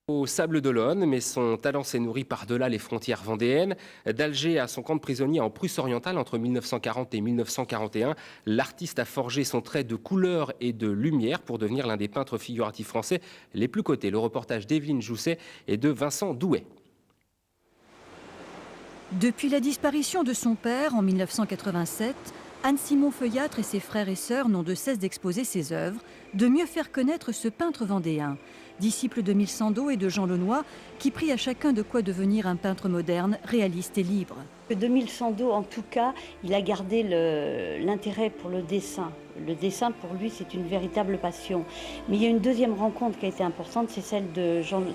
Au Sable d'Olonne, mais son talent s'est nourri par-delà les frontières vendéennes. D'Alger à son camp de prisonnier en Prusse orientale entre 1940 et 1941, l'artiste a forgé son trait de couleur et de lumière pour devenir l'un des peintres figuratifs français les plus cotés. Le reportage d'Evelyne Jousset et de Vincent Douet. Depuis la disparition de son père en 1987, Anne-Simon Feuillâtre et ses frères et sœurs n'ont de cesse d'exposer ses œuvres, de mieux faire connaître ce peintre vendéen, disciple de Mille Sandeau et de Jean Launois, qui prie à chacun de quoi devenir un peintre moderne, réaliste et libre. De Mille Sandeau, en tout cas, il a gardé l'intérêt pour le dessin. Le dessin, pour lui, c'est une véritable passion. Mais il y a une deuxième rencontre qui a été importante, c'est celle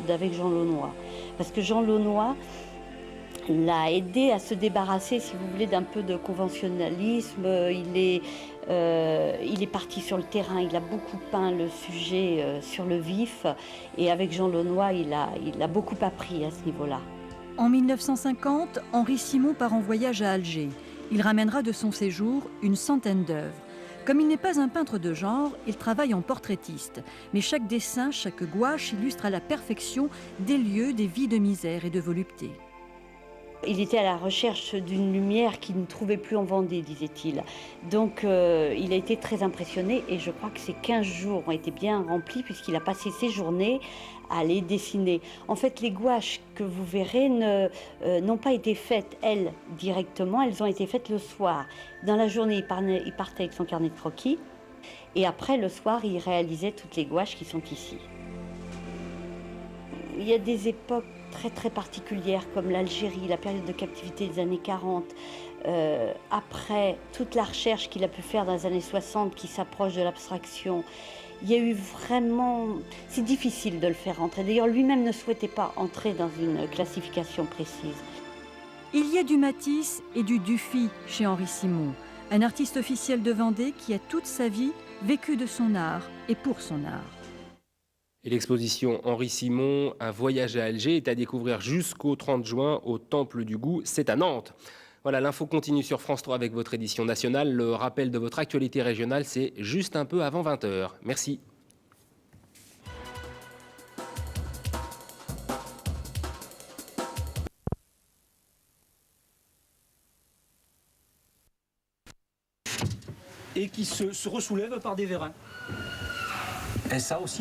avec Jean Launois. Parce que Jean Launois l'a aidé à se débarrasser, si vous voulez, d'un peu de conventionnalisme. Il est parti sur le terrain, il a beaucoup peint le sujet sur le vif. Et avec Jean Launois, il a beaucoup appris à ce niveau-là. En 1950, Henri Simon part en voyage à Alger. Il ramènera de son séjour une centaine d'œuvres. Comme il n'est pas un peintre de genre, il travaille en portraitiste. Mais chaque dessin, chaque gouache illustre à la perfection des lieux, des vies de misère et de volupté. Il était à la recherche d'une lumière qu'il ne trouvait plus en Vendée, disait-il. Donc il a été très impressionné et je crois que ces 15 jours ont été bien remplis puisqu'il a passé ses journées à les dessiner. En fait, les gouaches que vous verrez n'ont pas été faites, elles, directement. Elles ont été faites le soir. Dans la journée, il partait avec son carnet de croquis et après, le soir, il réalisait toutes les gouaches qui sont ici. Il y a des époques très particulières comme l'Algérie, la période de captivité des années 40. Après, toute la recherche qu'il a pu faire dans les années 60 qui s'approche de l'abstraction. Il y a eu vraiment... C'est difficile de le faire entrer. D'ailleurs, lui-même ne souhaitait pas entrer dans une classification précise. Il y a du Matisse et du Dufy chez Henri Simon, un artiste officiel de Vendée qui a toute sa vie vécu de son art et pour son art. Et l'exposition Henri Simon, un voyage à Alger, est à découvrir jusqu'au 30 juin au Temple du Goût. C'est à Nantes. Voilà, l'info continue sur France 3 avec votre édition nationale. Le rappel de votre actualité régionale, c'est juste un peu avant 20h. Merci. Et qui se ressoulève par des vérins. Et ça aussi.